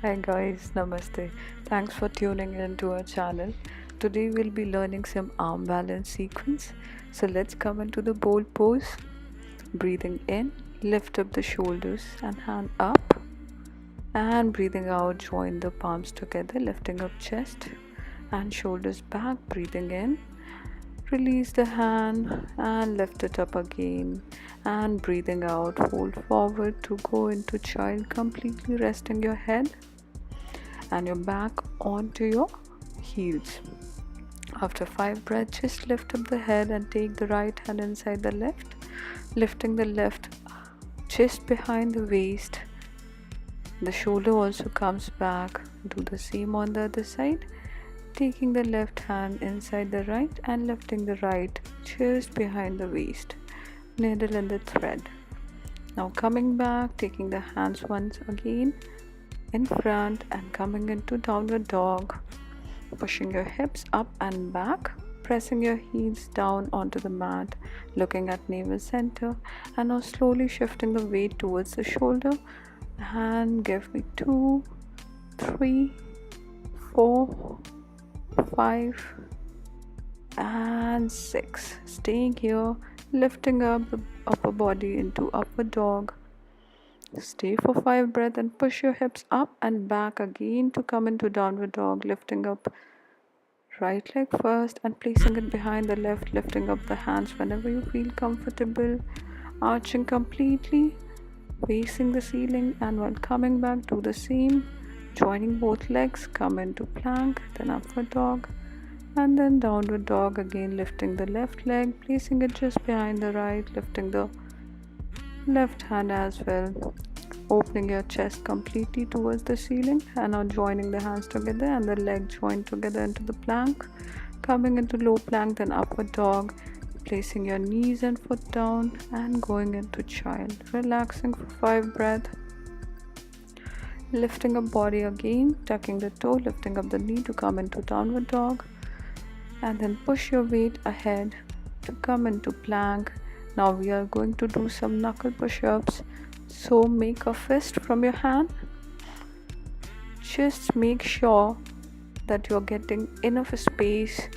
Hi guys, Namaste. Thanks for tuning in to our channel. Today we'll be learning some arm balance sequence. So let's come into the bold pose. Breathing in, lift up the shoulders and hand up. And breathing out, join the palms together, lifting up chest and shoulders back. Breathing in, release the hand and lift it up again. And breathing out, fold forward to go into child, completely resting your head and your back onto your heels. After 5 breaths, just lift up the head and take the right hand inside the left, lifting the left just behind the waist. The shoulder also comes back. Do the same on the other side, taking the left hand inside the right and lifting the right just behind the waist. Needle and the thread. Now coming back, taking the hands once again in front and coming into downward dog, pushing your hips up and back, pressing your heels down onto the mat, looking at navel center, and now slowly shifting the weight towards the shoulder. And give me 2, 3, 4, 5 and 6. Staying here, lifting up the upper body into upward dog. Stay for 5 breaths and push your hips up and back again to come into downward dog, lifting up right leg first and placing it behind the left, lifting up the hands whenever you feel comfortable, arching completely, facing the ceiling, and while coming back do the same, joining both legs, come into plank, then upward dog, and then downward dog again, lifting the left leg, placing it just behind the right, lifting the left hand as well, opening your chest completely towards the ceiling, and now joining the hands together and the leg joined together into the plank, coming into low plank, then upward dog, placing your knees and foot down and going into child, relaxing for 5 breaths, lifting up body again, tucking the toe, lifting up the knee to come into downward dog, and then push your weight ahead to come into plank. Now we are going to do some knuckle push-ups. So make a fist from your hand. Just make sure that you're getting enough space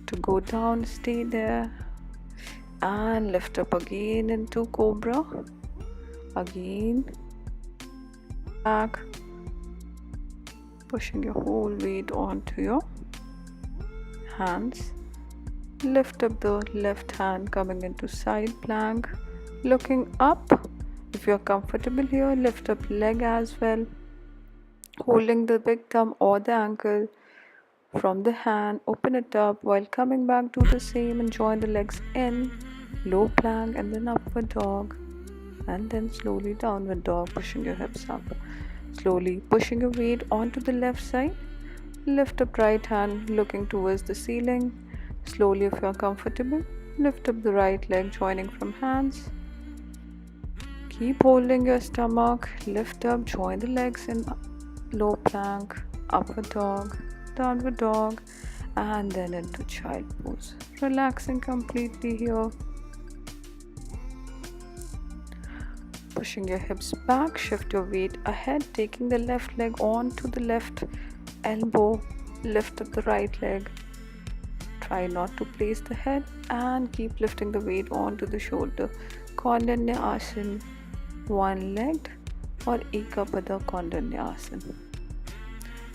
to go down. Stay there and lift up again into cobra. Again, back, pushing your whole weight onto your hands. Lift up the left hand, coming into side plank, looking up. If you're comfortable here, lift up leg as well, holding the big thumb or the ankle from the hand, open it up while coming back, do the same and join the legs in low plank and then upward dog, and then slowly downward dog, pushing your hips up, slowly pushing your weight onto the left side. Lift up right hand, looking towards the ceiling. Slowly, if you are comfortable, lift up the right leg, joining from hands. Keep holding your stomach, lift up, join the legs in low plank, upward dog, downward dog, and then into child pose. Relaxing completely here. Pushing your hips back, shift your weight ahead, taking the left leg onto the left elbow, lift up the right leg. Try not to place the head and keep lifting the weight onto the shoulder. Koundinyasana, one-legged or ekapada Koundinyasana.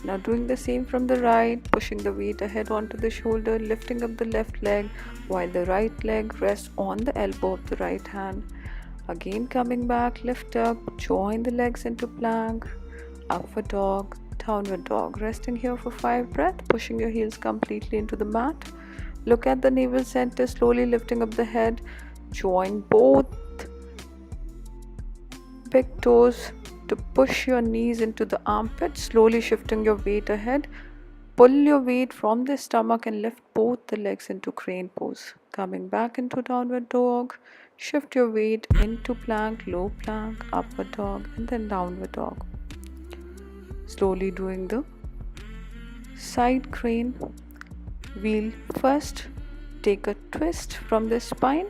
Now doing the same from the right, pushing the weight ahead onto the shoulder, lifting up the left leg while the right leg rests on the elbow of the right hand. Again coming back, lift up, join the legs into plank, upward dog, downward dog. Resting here for 5 breaths, pushing your heels completely into the mat. Look at the navel center, slowly lifting up the head. Join both big toes to push your knees into the armpit, slowly shifting your weight ahead. Pull your weight from the stomach and lift both the legs into crane pose. Coming back into downward dog, shift your weight into plank, low plank, upward dog, and then downward dog. Slowly doing the side crane. We'll first take a twist from the spine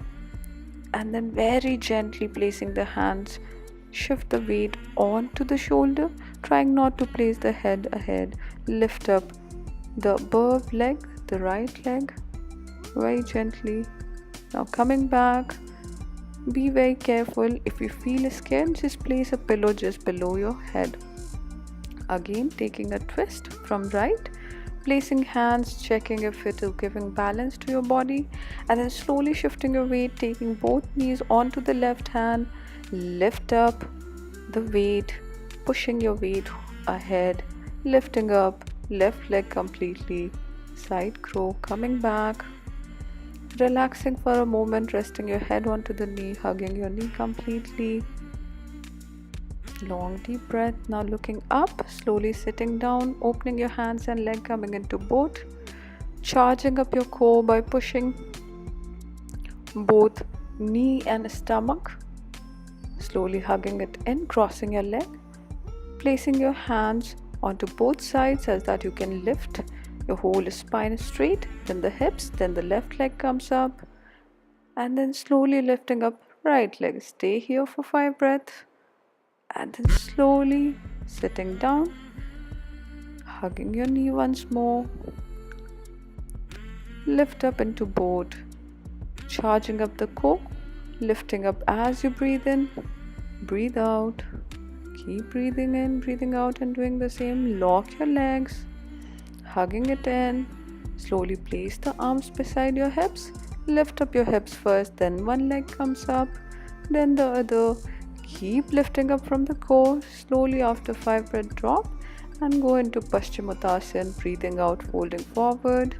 and then very gently placing the hands Shift the weight onto the shoulder, trying not to place the head ahead. Lift up the above leg, the right leg, very gently. Now coming back, be very careful. If you feel scared, just place a pillow just below your head. Again, taking a twist from right, placing hands, checking if it is giving balance to your body, and then slowly shifting your weight, taking both knees onto the left hand. Lift up the weight, pushing your weight ahead, lifting up left leg completely, side crow, coming back, relaxing for a moment, resting your head onto the knee, hugging your knee completely. Long deep breath. Now looking up, slowly sitting down, opening your hands and leg coming into boat, charging up your core by pushing both knee and stomach, slowly hugging it in, crossing your leg, placing your hands onto both sides so that you can lift your whole spine straight, then the hips, then the left leg comes up, and then slowly lifting up right leg. Stay here for 5 breaths, and then slowly sitting down, hugging your knee once more, lift up into boat, charging up the core, lifting up as you breathe in, breathe out. Keep breathing in, breathing out, and doing the same. Lock your legs, hugging it in. Slowly place the arms beside your hips. Lift up your hips first, then one leg comes up, then the other. Keep lifting up from the core. Slowly after 5 breaths, drop and go into Paschimottanasana. Breathing out, folding forward,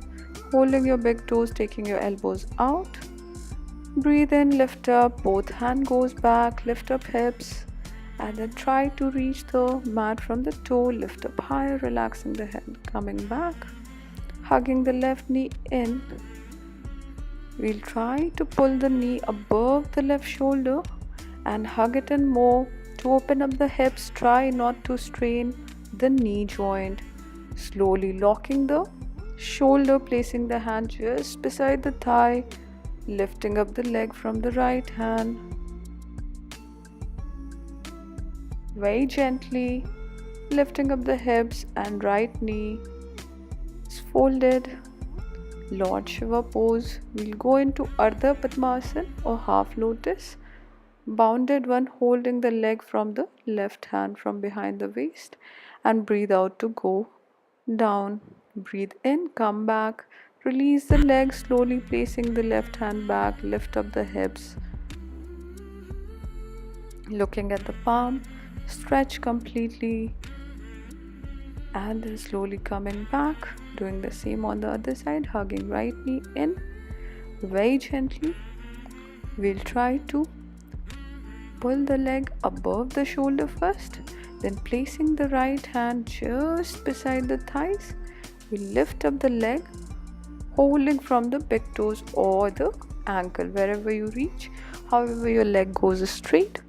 holding your big toes, taking your elbows out. Breathe in, lift up, both hand goes back, lift up hips, and then try to reach the mat from the toe. Lift up higher, relaxing the head, coming back, hugging the left knee in. We'll try to pull the knee above the left shoulder and hug it in more to open up the hips. Try not to strain the knee joint. Slowly locking the shoulder, placing the hand just beside the thigh, lifting up the leg from the right hand. Very gently lifting up the hips and right knee is folded. Lord Shiva pose. We'll go into Urdhva Padmasana or half lotus. Bounded one, holding the leg from the left hand from behind the waist, and breathe out to go down. Breathe in, come back, release the leg, slowly placing the left hand back, lift up the hips, looking at the palm, stretch completely, and then slowly coming back, doing the same on the other side, hugging right knee in. Very gently we'll try to pull the leg above the shoulder first, then placing the right hand just beside the thighs, we lift up the leg, holding from the big toes or the ankle, wherever you reach, however your leg goes straight.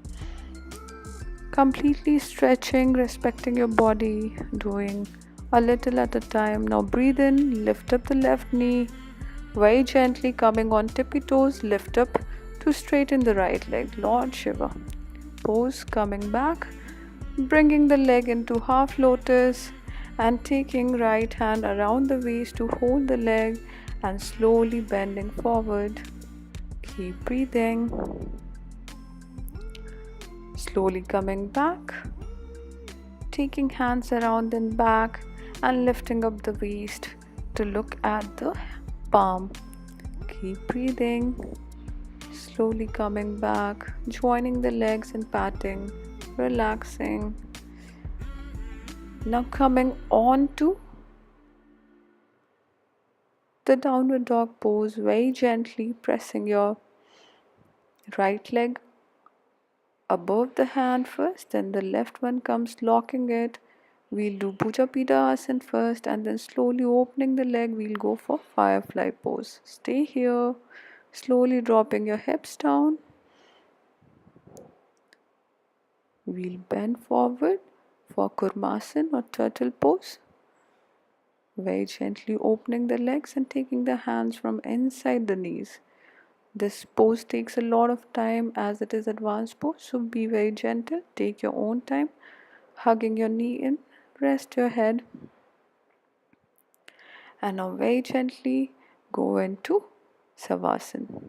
Completely stretching, respecting your body, doing a little at a time. Now breathe in, lift up the left knee, very gently coming on tippy toes, lift up to straighten the right leg. Lord Shiva pose, coming back, bringing the leg into half lotus and taking right hand around the waist to hold the leg and slowly bending forward. Keep breathing. Slowly coming back, taking hands around and back and lifting up the waist to look at the palm. Keep breathing. Slowly coming back, joining the legs and patting, relaxing. Now coming on to the downward dog pose, very gently pressing your right leg above the hand first, then the left one comes, locking it. We'll do Bhujapede asan first, and then slowly opening the leg, we'll go for Firefly pose. Stay here, slowly dropping your hips down. We'll bend forward for Kurmasana or turtle pose. Very gently opening the legs and taking the hands from inside the knees. This pose takes a lot of time as it is advanced pose, so be very gentle. Take your own time, hugging your knee in, rest your head, and now very gently go into Savasana.